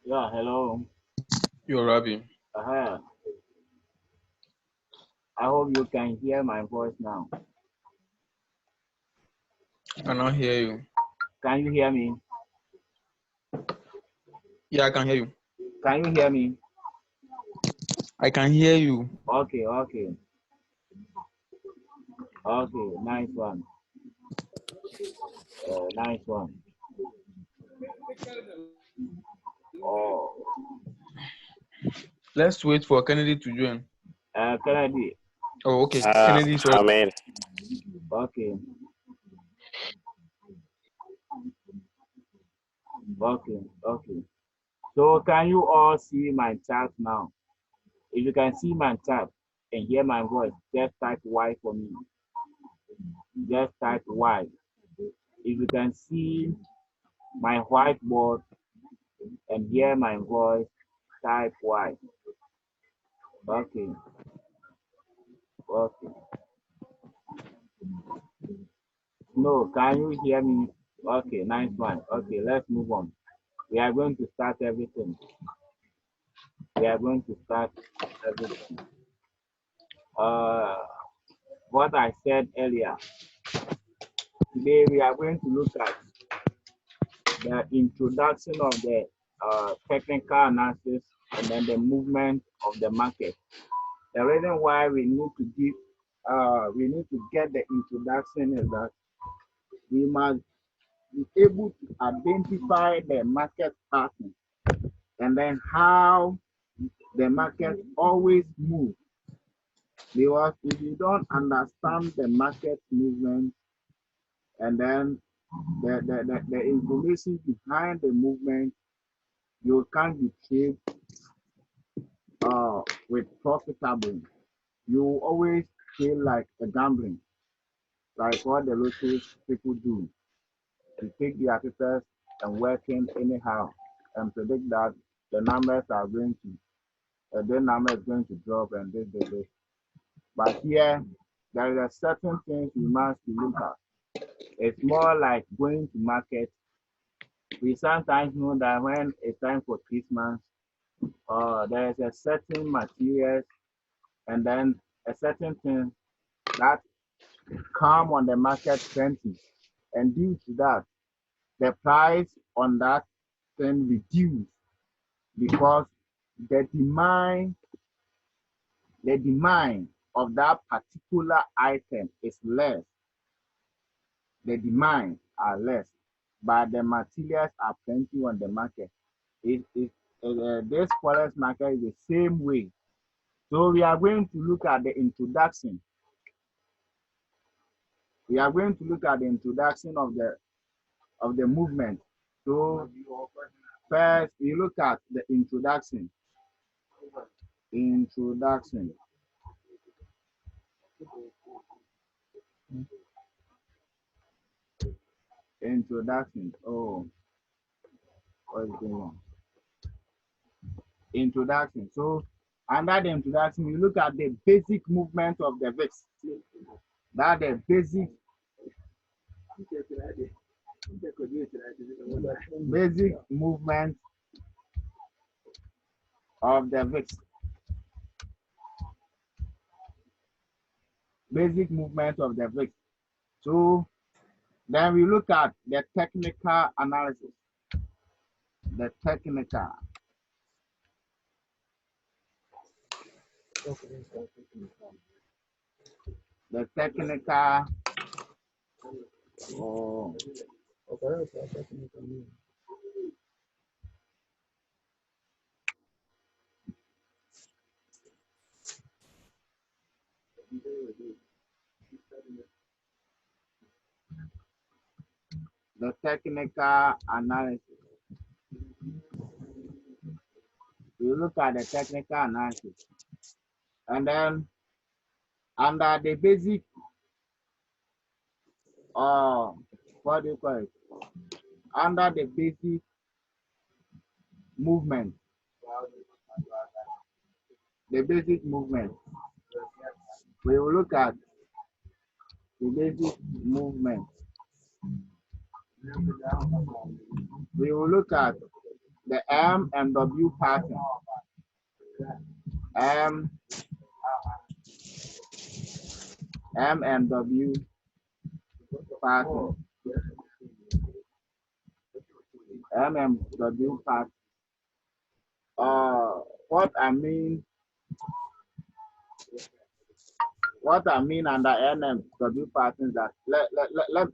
Yeah, hello. You're Rabi. Uh, I hope you can hear my voice now. I cannot hear you. Can you hear me? Yeah, I can hear you. Can you hear me? I can hear you. Okay, okay. Okay, nice one. Nice one. Oh, Let's wait for Kennedy to join. Kennedy. Oh, okay. Kennedy, sorry. Amen. Okay, okay, okay. So can you all see my chat now? If you can see my chat and hear my voice, just type Y for me. Just type Y. If you can see my whiteboard and hear my voice, type Y. Okay, okay. No, can you hear me? Okay, nice one. Okay, let's move on. We are going to start everything. We are going to start everything. What I said earlier. Today we are going to look at the introduction of the technical analysis and then the movement of the market. The reason why we need to get the introduction is that we must be able to identify the market pattern and then how the market always moves. Because if you don't understand the market movement and then the information behind the movement, you can't be trade with profitable. You always feel like a gambling, like what the local people do. You take their papers and working anyhow and predict that the numbers are going to, the number is going to drop and this. But here, there are certain things we must look at. It's more like going to market. We sometimes know that when it's time for Christmas, there is a certain materials and then a certain thing that come on the market plenty. And due to that, the price on that thing reduce because the demand of that particular item is less. The demand are less, but the materials are plenty on the market. This forex market is the same way. So we are going to look at the introduction. We are going to look at the introduction of the movement. So first we look at the introduction. Introduction. Introduction. Oh, what's going on? Introduction. So under the introduction, we look at the basic movement of the VIX. That the basic movement of the VIX. Basic movement of the VIX. So then we look at the technical analysis. The technical. The technical. Oh. The technical analysis. We look at the technical analysis. And then under the basic, what do you call it? Under the basic movement. The basic movement. We will look at the basic movement. We will look at the M and W pattern. M and W pattern. M and W pattern. What I mean under N and W pattern is that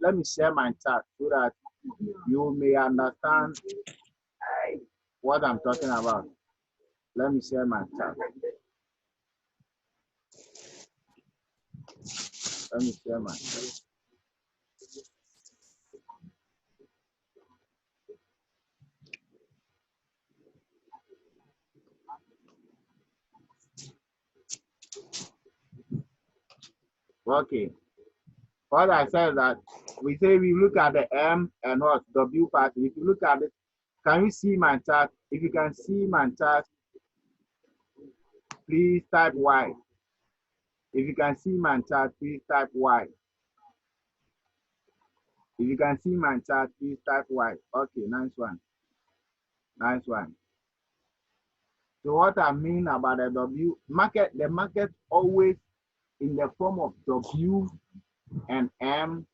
let me share my chart so that you may understand what I'm talking about. Let me share my chart. Let me share my chart. Okay. What I said is that we say we look at the M and what W pattern. If you look at it, can you see my chart? If you can see my chart, please type Y. If you can see my chart, please type Y. If you can see my chart, please type Y. Okay, nice one. Nice one. So what I mean about the W market, the market always in the form of W and M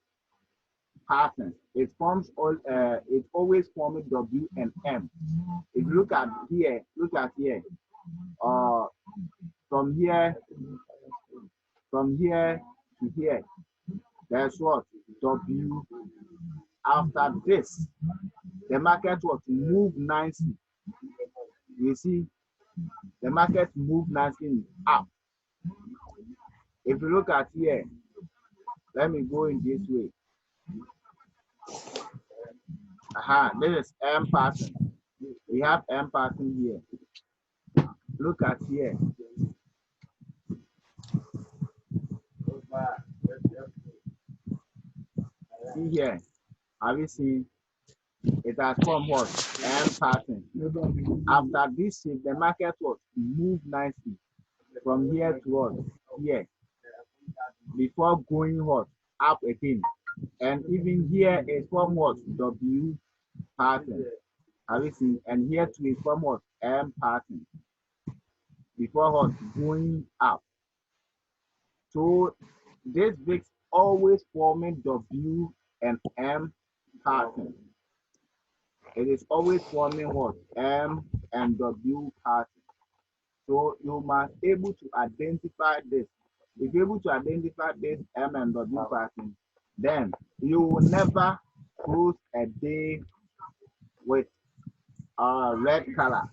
patterns. It forms all. It's always forming W and M. If you look at here, from here to here, there's what W. After this, the market was move nicely. You see, the market moved nicely up. If you look at here, let me go in this way. This is M pattern. We have M pattern here. Look at here. See here. Have you seen? It has formed what? M pattern. After this shift, the market was moved nicely from here to what? Here. Before going what? Up again. And even here is formed what? W pattern. Have you seen? And here too is formed what? M pattern. Before what? Going up. So this VIX always forming W and M pattern. It is always forming what? M and W pattern. So you must able to identify this. If you're able to identify this M and W pattern, then you will never close a day with a red color.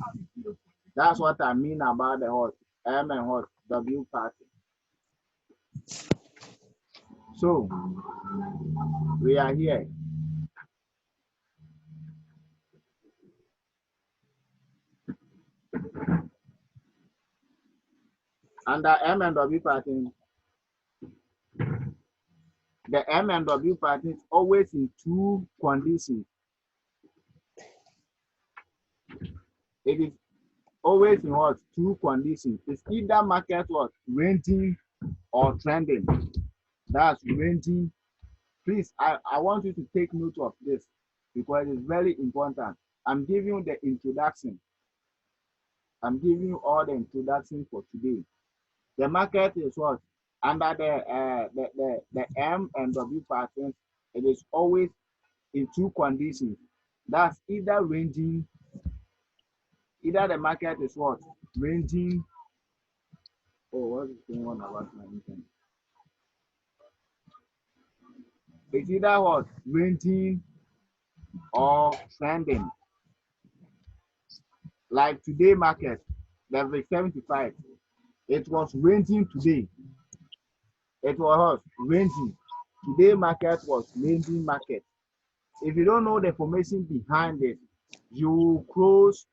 That's what I mean about the hot M and hot W pattern. So we are here. Under M and W pattern, the M and W pattern is always in two conditions. It is always in what? Two conditions. It's either market was ranging or trending. That's ranging. Please, I want you to take note of this because it's very important. I'm giving you the introduction. I'm giving you all the introduction for today. The market is what? Under the M and W patterns, it is always in two conditions. That's either ranging, either the market is what? Ranging. Oh, what is going on about my internet? It's either what? Ranging or trending. Like today market, the VIX75, it was ranging today. It was ranging. Today market was ranging market. If you don't know the information behind it, you close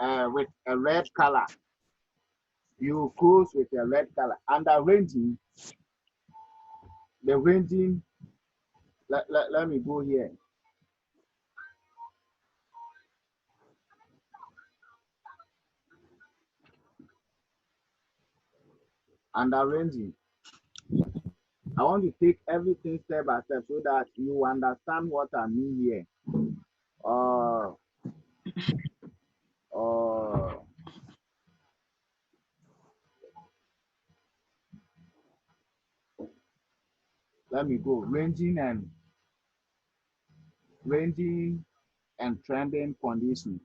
with a red color. You close with a red color. Under ranging, the ranging, let me go here. Under ranging, I want to take everything step by step so that you understand what I mean here. Uh, uh, Let me go. Ranging and trending conditions.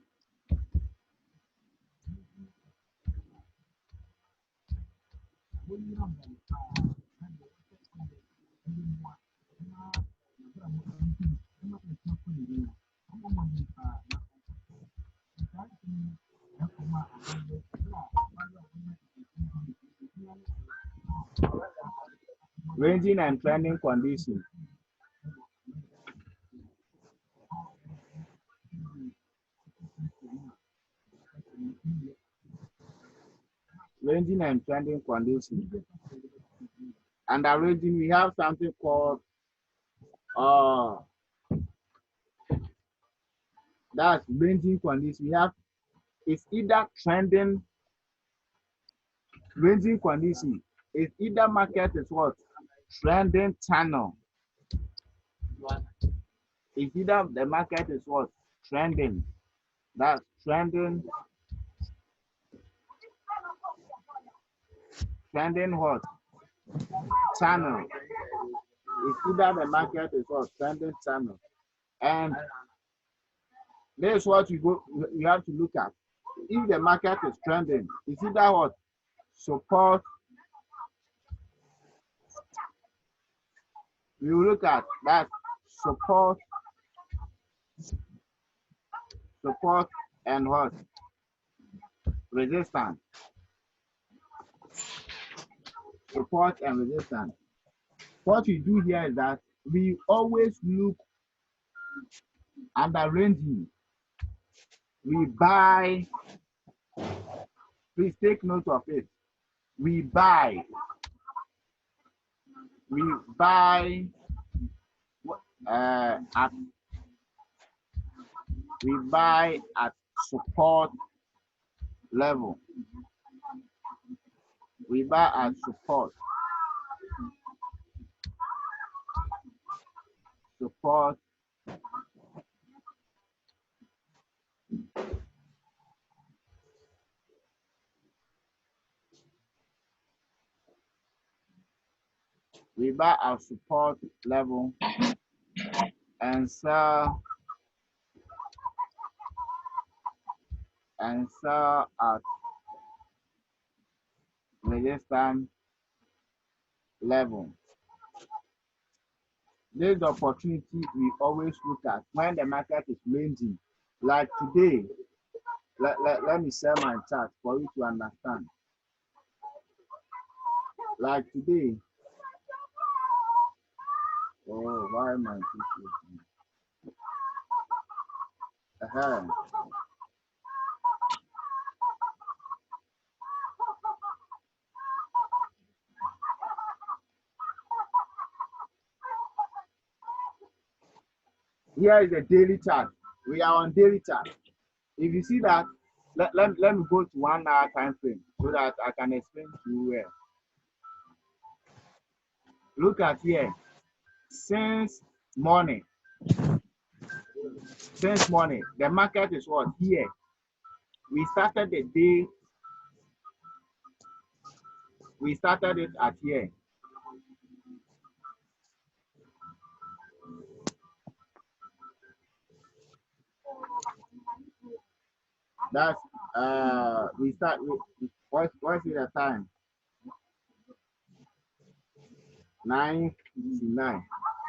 Ranging and trending conditions. Ranging and trending conditions. Under ranging, we have something called that's ranging conditions. We have it's either trending ranging condition. It's either market is what trending channel. It's either the market is what trending. That's trending what channel. It's either the market is what trending channel, and this is what you have to look at. If the market is trending, it's either what support. You look at that support and what resistance. Support and resistance. What we do here is that we always look under ranging. We buy. Please take note of it. We buy at support level. We buy at support we buy at support level and sell at resistance level. This is the opportunity we always look at when the market is ranging. Like today, let me share my chart for you to understand. Like today, oh, why am I thinking? Here is the daily chart. We are on daily chart. If you see that, let me go to 1 hour time frame so that I can explain to you well. Look at here. Since morning, the market is what? Here. We started the day. We started it at here. That's we start with what's the time? 9:59.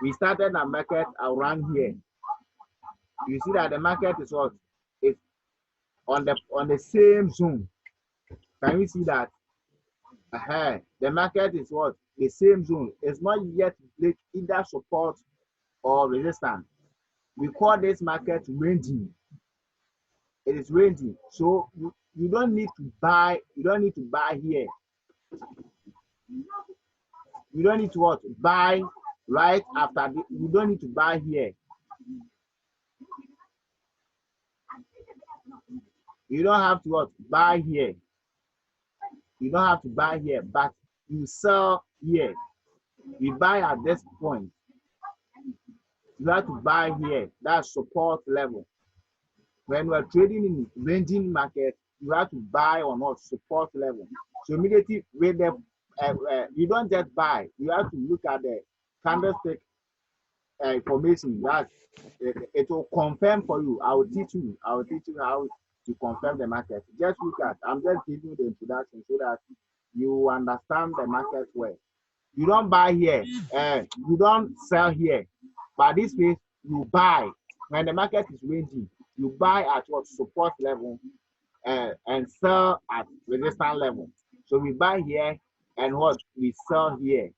We started the market around here. You see that the market is what? It's on the same zone. Can you see that? The market is what? The same zone. It's not yet break either support or resistance. We call this market ranging. It is ranging. So you don't need to buy. You don't need to buy here. You don't need to what? Buy right after. You don't need to buy here. You don't have to what? Buy here. You don't have to buy here, but you sell here. We buy at this point. You have to buy here. That's support level. When we're trading in ranging market, you have to buy on what support level. So immediately with the you don't just buy. You have to look at the candlestick information. That it will confirm for you. I will teach you. I will teach you how to confirm the market. Just look at. I'm just giving you the introduction so that you understand the market well. You don't buy here, you don't sell here. But this way, you buy when the market is ranging. You buy at what support level and sell at resistance level. So we buy here and what we sell here.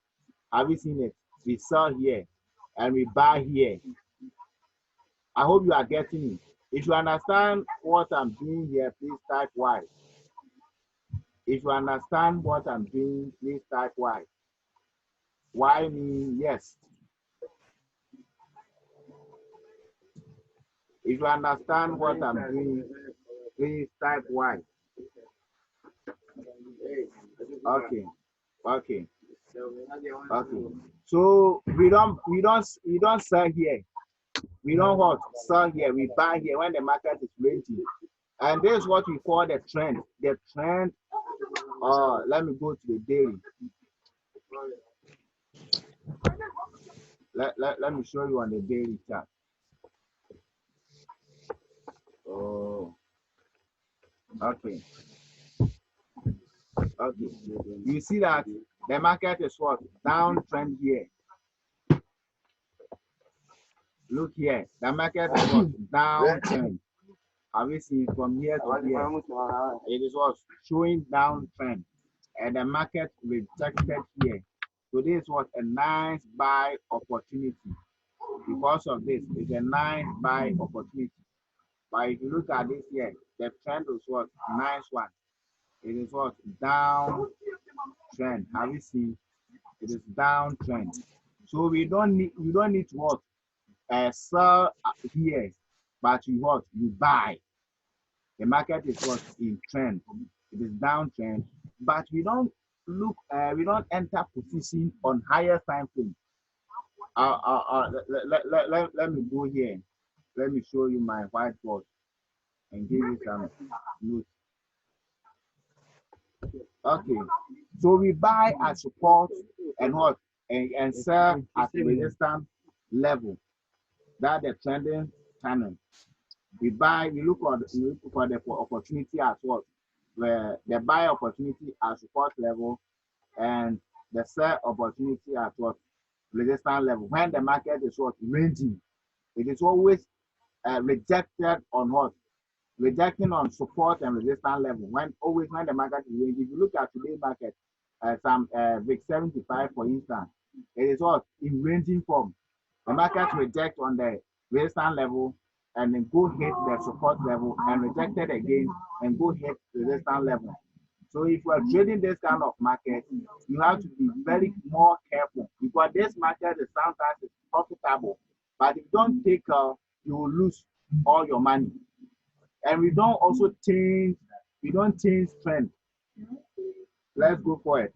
Have you seen it? We sell here and we buy here. I hope you are getting it. If you understand what I'm doing here, please type Y. If you understand what I'm doing, please type Y. Y means yes. If you understand what I'm doing, please type Y. Okay. Okay. Okay. So we don't sell here. We don't what sell here. We buy here when the market is ranging. And this is what we call the trend. The trend, let me go to the daily. Let me show you on the daily chart. Oh, okay. Okay. You see that the market is what? Downtrend here. Look here. The market is what? Downtrend. Have you seen from here to here? It is what? Showing downtrend. And the market rejected here. So this was a nice buy opportunity. Because of this, it's a nice buy opportunity. But if you look at this here, the trend is what? Nice one. It is what? Down trend. Have you seen? It is downtrend. So we don't need to what? Sell here, but you what? You buy. The market is what? In trend. It is downtrend, but we don't enter position on higher time frame. Let me go here. Let me show you my whiteboard and give you some notes. Okay, so we buy at support and what and sell at resistance level. That the trending channel. We look for the opportunity as what, where the buy opportunity at support level and the sell opportunity at what resistance level. When the market is what ranging, it is always rejected on what? Rejecting on support and resistance level. When the market is ranging, if you look at today's market, some VIX75 for instance, it is what in ranging form. The market reject on the resistance level and then go hit the support level and rejected again and go hit the resistance level. So if you are trading this kind of market, you have to be very more careful because this market is sometimes profitable, but if you don't take care, you will lose all your money. And we don't change trend. Let's go for it.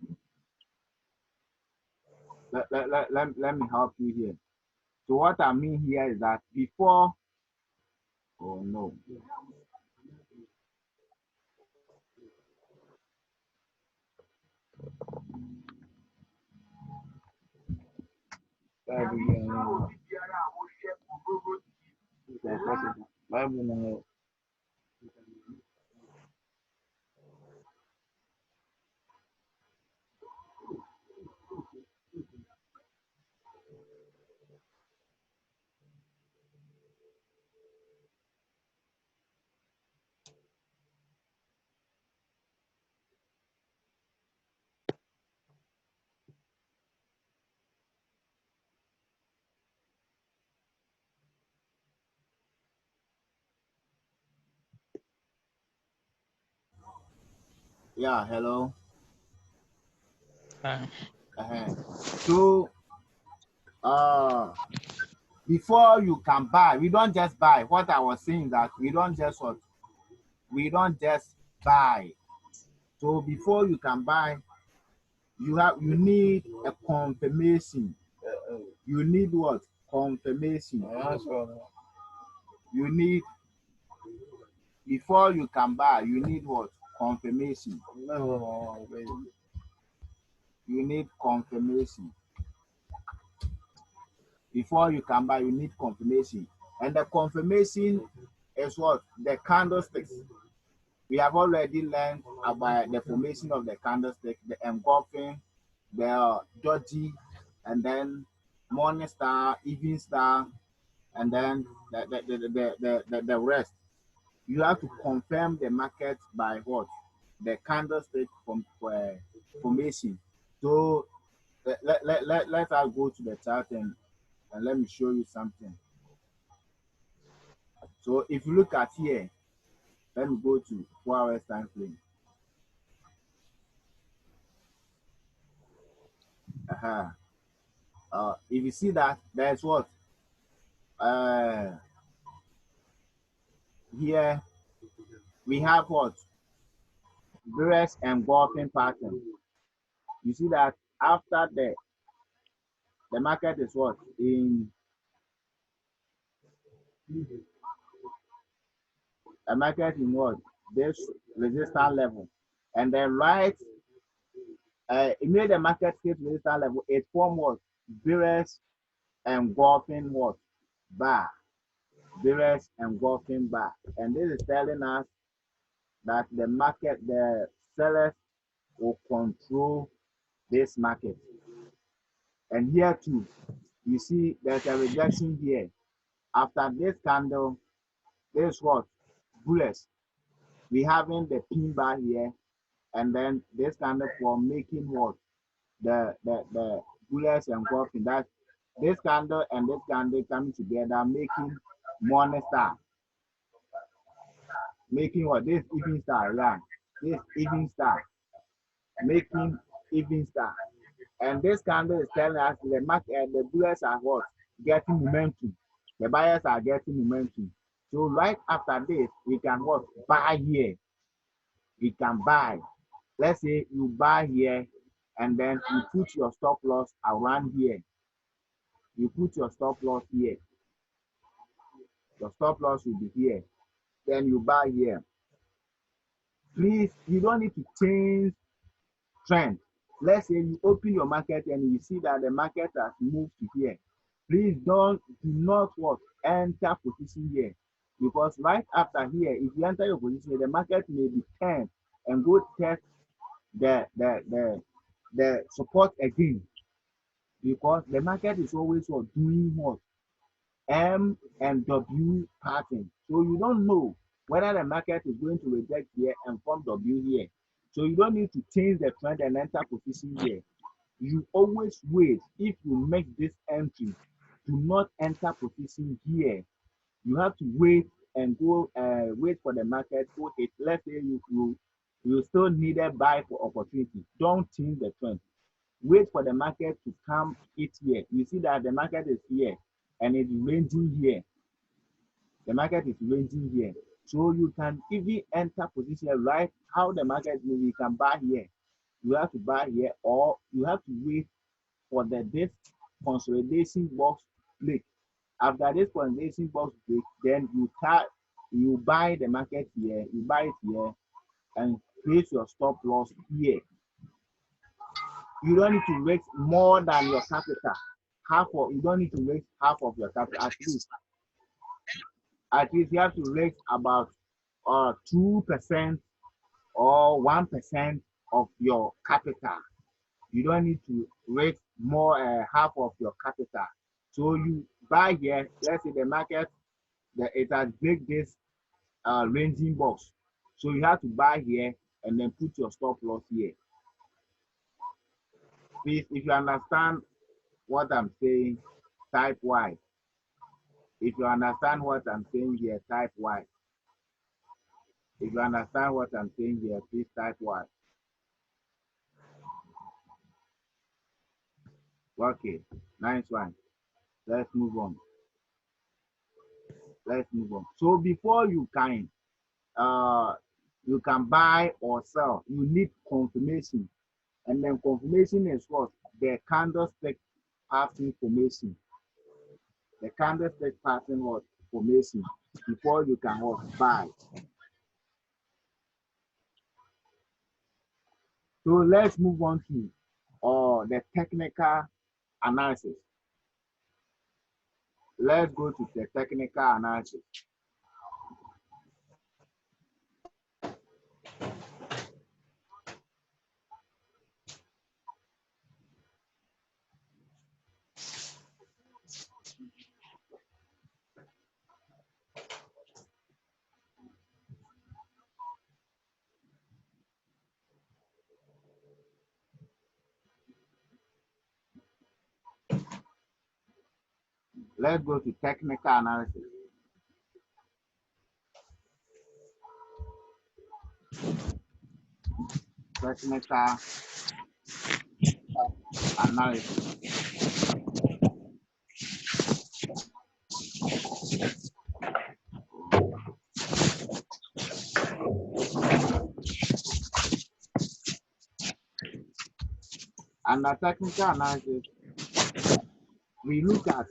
Let me help you here. So what I mean here is that before, oh no. Yeah, hello. So before you can buy, we don't just buy. What I was saying that we don't just buy. So before you can buy, you need a confirmation. You need what? Confirmation. You need, before you can buy, you need what? Confirmation. You need confirmation. Before you can buy, you need confirmation. And the confirmation is what? The candlesticks. We have already learned about the formation of the candlestick, the engulfing, the dodgy, and then morning star, evening star, and then the rest. You have to confirm the market by what? The candlestick formation. So let us go to the chart and let me show you something. So if you look at here, let me go to 4 hours time frame. If you see that, there's what? Here we have what? Various engulfing pattern. You see that after the market is what? In the market in what? This resistance level. And then right, it made the market hit resistance level. It formed what? Various engulfing what? Bar. Various engulfing bar. And this is telling us that the market, the sellers will control this market. And here too, you see there's a rejection here. After this candle, this what? Bullets. We having the pin bar here, and then this candle for making what? The bullets and coffee. That this candle and this candle coming together, making morning star. Making what? This evening star, yeah. This evening star. Making evening star. And this candle is telling us the market, the bullets are what? Getting momentum. The buyers are getting momentum. So right after this, we can what? Buy here. We can buy. Let's say you buy here and then you put your stop loss around here. You put your stop loss here. Your stop loss will be here. Then you buy here. Please, you don't need to change trend. Let's say you open your market and you see that the market has moved to here. Please do not what? Enter position here. Because right after here, if you enter your position, the market may be turned and go test the support again. Because the market is always what? Doing what? M and W pattern. So you don't know whether the market is going to reject here and form W here. So you don't need to change the trend and enter position here. You always wait. If you make this entry, do not enter position here. You have to wait and go wait for the market. Go hit. Let's say you still need a buy for opportunity. Don't change the trend. Wait for the market to come hit here. You see that the market is here and it's ranging here. The market is ranging here. So you can even enter position right how the market moves. You can buy here. You have to buy here or you have to wait for this consolidation box break. After this consolidation box break, then you buy the market here, you buy it here and place your stop loss here. You don't need to raise more than your capital. You don't need to raise half of your capital. At least you have to raise about 2% or 1% of your capital. You don't need to raise more half of your capital. So you buy here. Let's say the market it has break this ranging box. So you have to buy here and then put your stop loss here. Please, if you understand what I'm saying, type Y. If you understand what I'm saying here, type Y. If you understand what I'm saying here, please type Y. Okay, nice one. Let's move on. Let's move on. So before you can buy or sell, you need confirmation. And then confirmation is what? The candlestick pattern formation. The candlestick pattern what? Formation before you can what? Buy. So let's move on to the technical analysis. Let's go to the technical analysis. Let's go to technical analysis. Technical analysis. Under technical analysis, we look at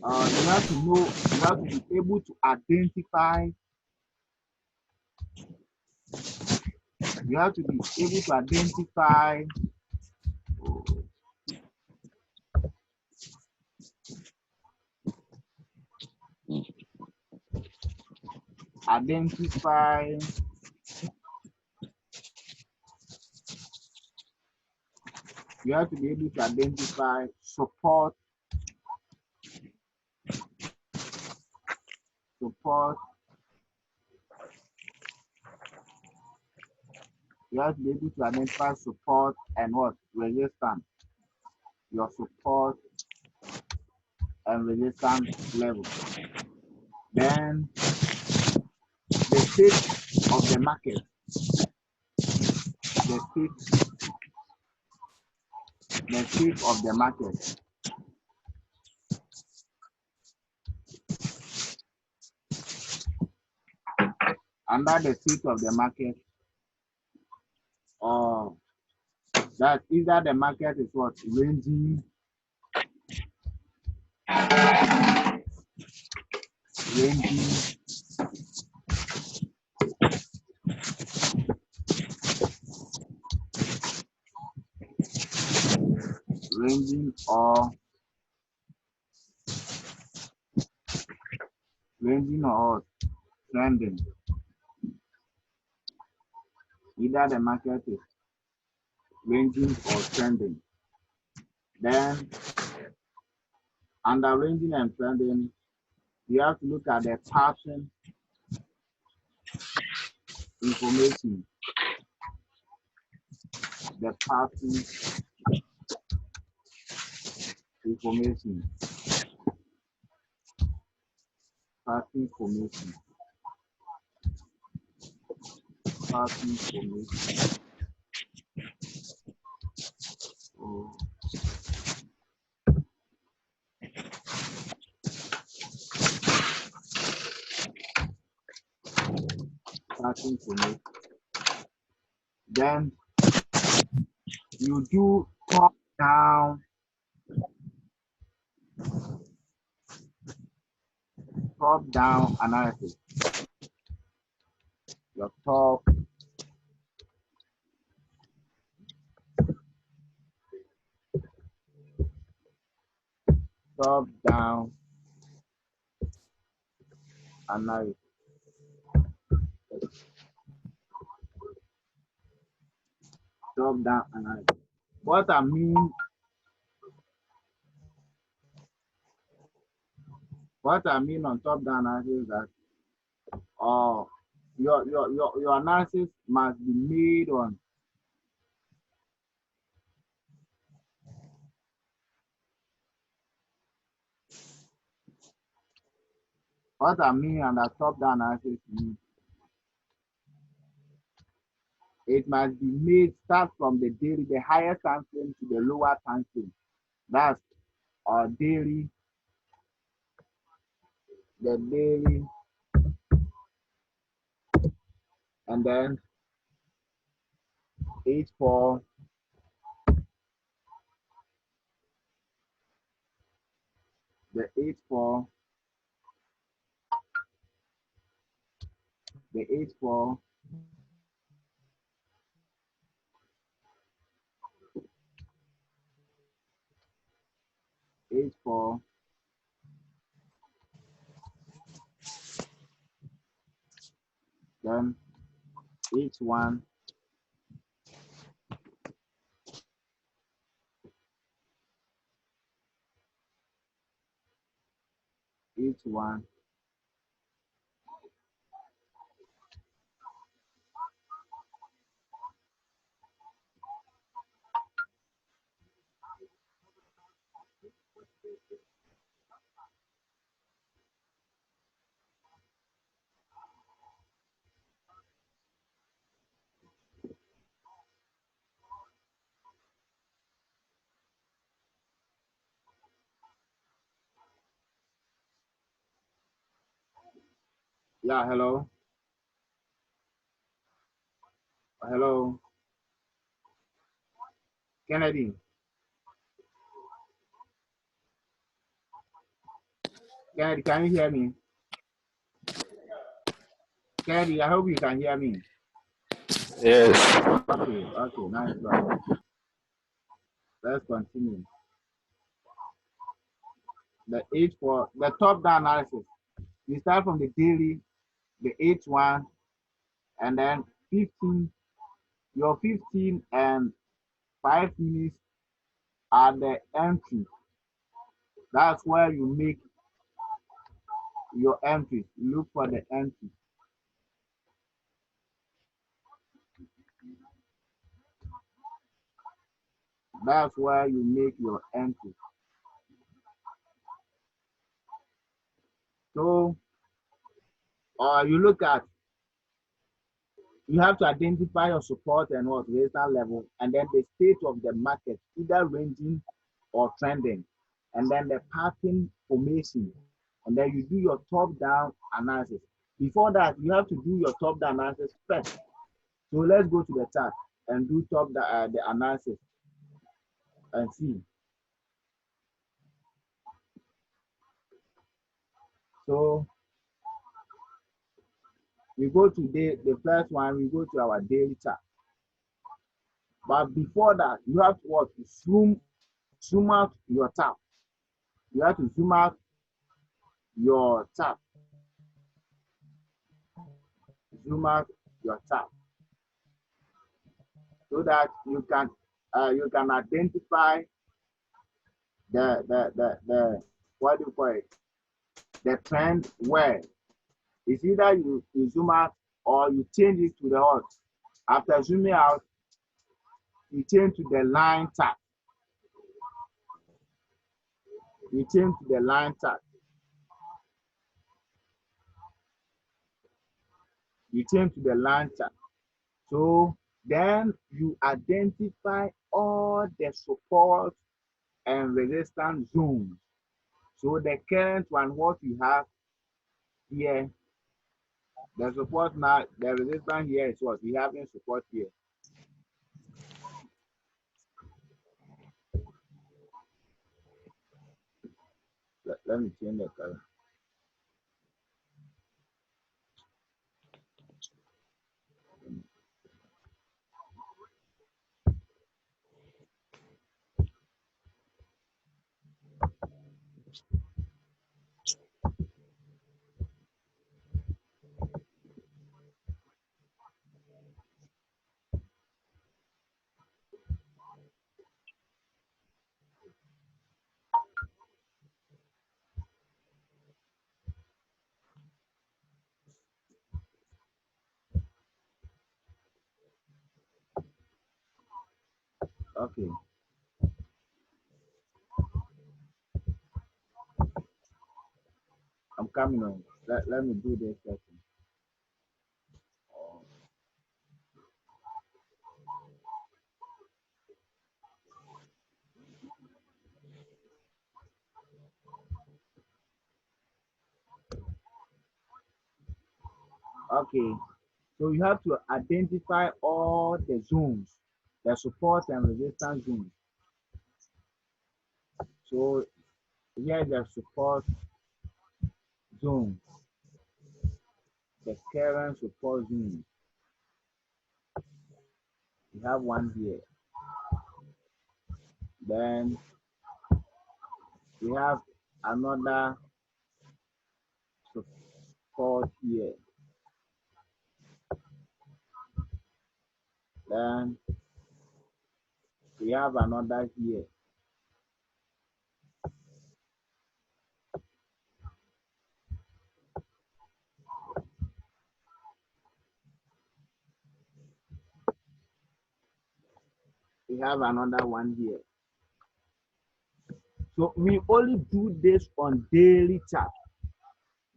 you have to know, you have to be able to identify, you have to be able to identify identify you have to be able to identify support you have to be able to identify support and what? Resistance. Your support and resistance level. Then the state of the market. The state of the market. Under the state of the market, or that either the market is what? Ranging, ranging or trending. Either the market is ranging or trending. Then under ranging and trending, you have to look at the pattern information. The pattern information. Pattern formation. Pattern formation. Oh. Pattern formation. Then you do top down analysis. Your top down analysis. Top down analysis. What I mean on top down analysis is that your analysis must be made on what I mean under top down analysis means it must be made start from the daily, the higher time frame to the lower time frame. That's daily, the daily, and then H4, the H4, the H4, H4, then H1, H1, yeah, hello, hello, Kennedy, Kennedy, can you hear me? Kennedy, I hope you can hear me. Yes. Okay, nice one. Let's continue. The H4, the top-down analysis. You start from the daily, the H1, and then 15, your 15 and 5 minutes are the entry. That's where you make your entry. Look for the entry. That's where you make your entry. So, you look at, you have to identify your support and what resistance level, and then the state of the market, either ranging or trending, and then the pattern formation, and then you do your top-down analysis. Before that, you have to do your top-down analysis first. So let's go to the chart and do the analysis and see. So we go to the first one, we go to our daily chart. But before that, you have to what? Zoom out your chart. You have to zoom out your chart. Zoom out your chart so that you can identify the what do you call it? The trend where it's either you zoom out or you change it to the what? After zooming out, you change to the line chart. You change to the line chart. You change to the line chart. So then you identify all the support and resistance zones. So the current one, what you have here, the support now, the resistance here is what we have in support here. Let me change the color. Okay, I'm coming on. Let me do this second. Okay, so you have to identify all the zones. the support and resistance zone. So here the support zone, the current support zone. We have one here. Then we have another support here. Then we have another here. We have another one here. So we only do this on daily chart.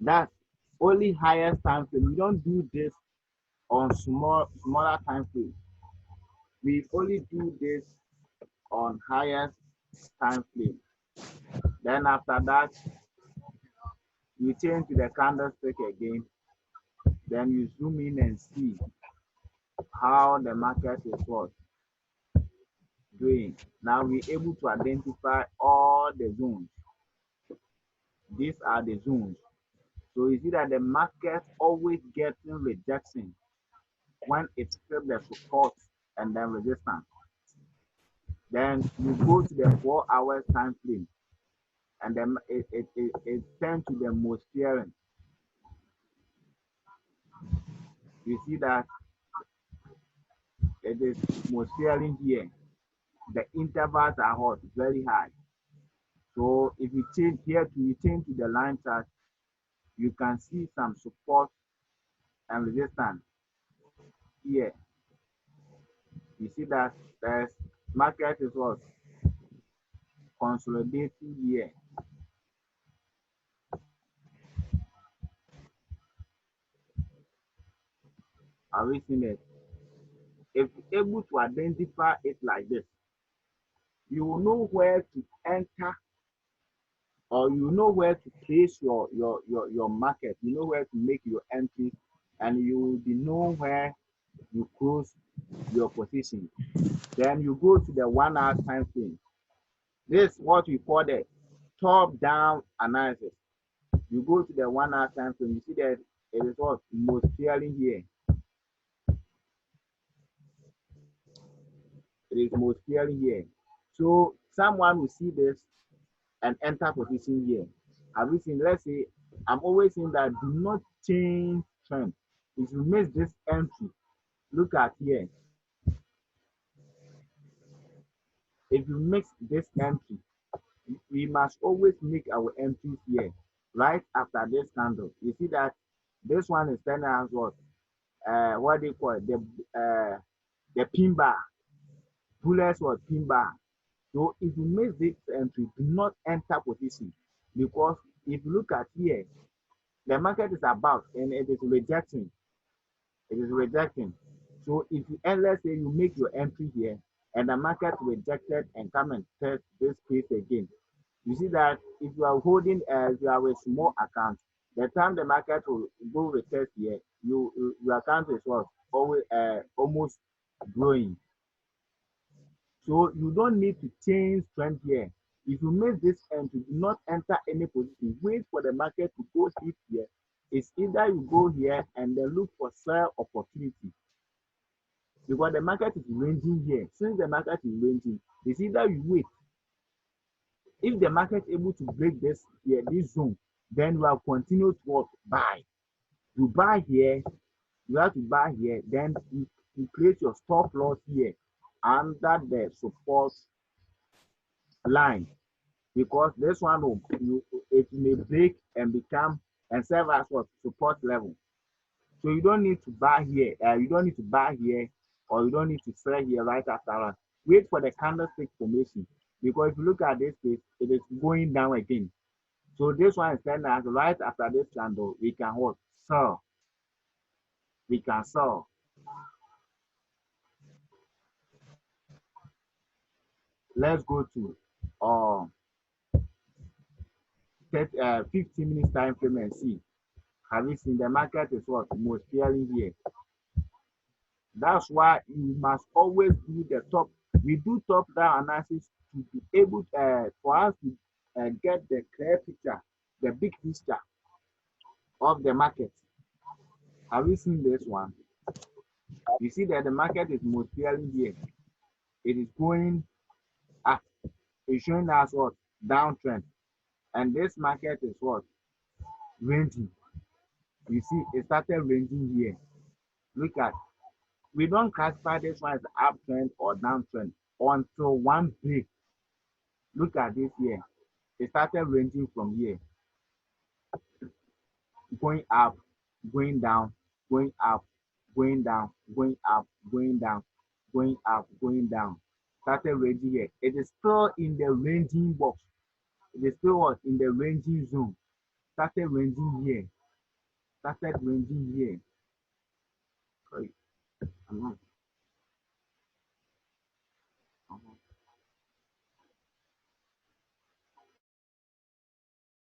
That's only highest time frame. We don't do this on smaller time frame. We only do this on highest time frame. Then after that, you change to the candlestick again. Then you zoom in and see how the market is what doing. Now we're able to identify all the zones. These are the zones. So you see that the market always getting rejection when it flips the support and then resistance. Then you go to the 4 hours time frame and then it turns to the most fearing. You see that it is most fearing here. The intervals are hot, very high. So if you change here to you change to the line chart, you can see some support and resistance here. You see that the market is what consolidating here. Are we seeing it? If you're able to identify it like this, you will know where to enter or you know where to place your market. You know where to make your entry, and you will be know where you close your position. Then you go to the 1 hour time frame. This is what we call the top down analysis. You go to the 1 hour time frame, you see that it is what most clearly here. It is most clearly here. So someone will see this and enter position here. Have you seen? Let's say I'm always saying that do not change trend. If you miss this entry, look at here. If you miss this entry, we must always make our entries here right after this candle. You see that this one is turning as what they call it, the pin bar. Bullets or pin bar. So if you miss this entry, do not enter position, because if you look at here, the market is about and it is rejecting. It is rejecting. So if you, and let's say you make your entry here and the market rejected and come and test this place again, you see that if you are holding as you have a small account, the time the market will go retest here, your account is what always almost growing. So you don't need to change trend here. If you miss this entry, do not enter any position. Wait for the market to go hit here. It's either you go here and then look for sell opportunity, because the market is ranging here. Since the market is ranging, it's either you wait. If the market is able to break this here, this zone, then you will continue to what? Buy. You buy here, you have to buy here, then you create your stop loss here under the support line, because this one will it may break and become and serve as what support level. So you don't need to buy here. You don't need to buy here, or you don't need to sell here right after that. Wait for the candlestick formation, because if you look at this case, it is going down again. So this one is telling us right after this candle, we can what? Sell. We can sell. Let's go to 15 minutes time frame and see. Have you seen the market is what most clearly here? That's why you must always do the top. We do top down analysis to be able for us to get the clear picture, the big picture of the market. Have you seen this one? You see that the market is most clearly here. It is going up. It's showing us what? Downtrend. And this market is what? Ranging. You see, it started ranging here. Look at, we don't classify this one as uptrend or downtrend until one break. Look at this here. It started ranging from here, going up, going down, going up, going down, going up, going down, going up, going down. Started ranging here. It is still in the ranging box. It is still what? In the ranging zone. Started ranging here. Started ranging here. Sorry, I'm not.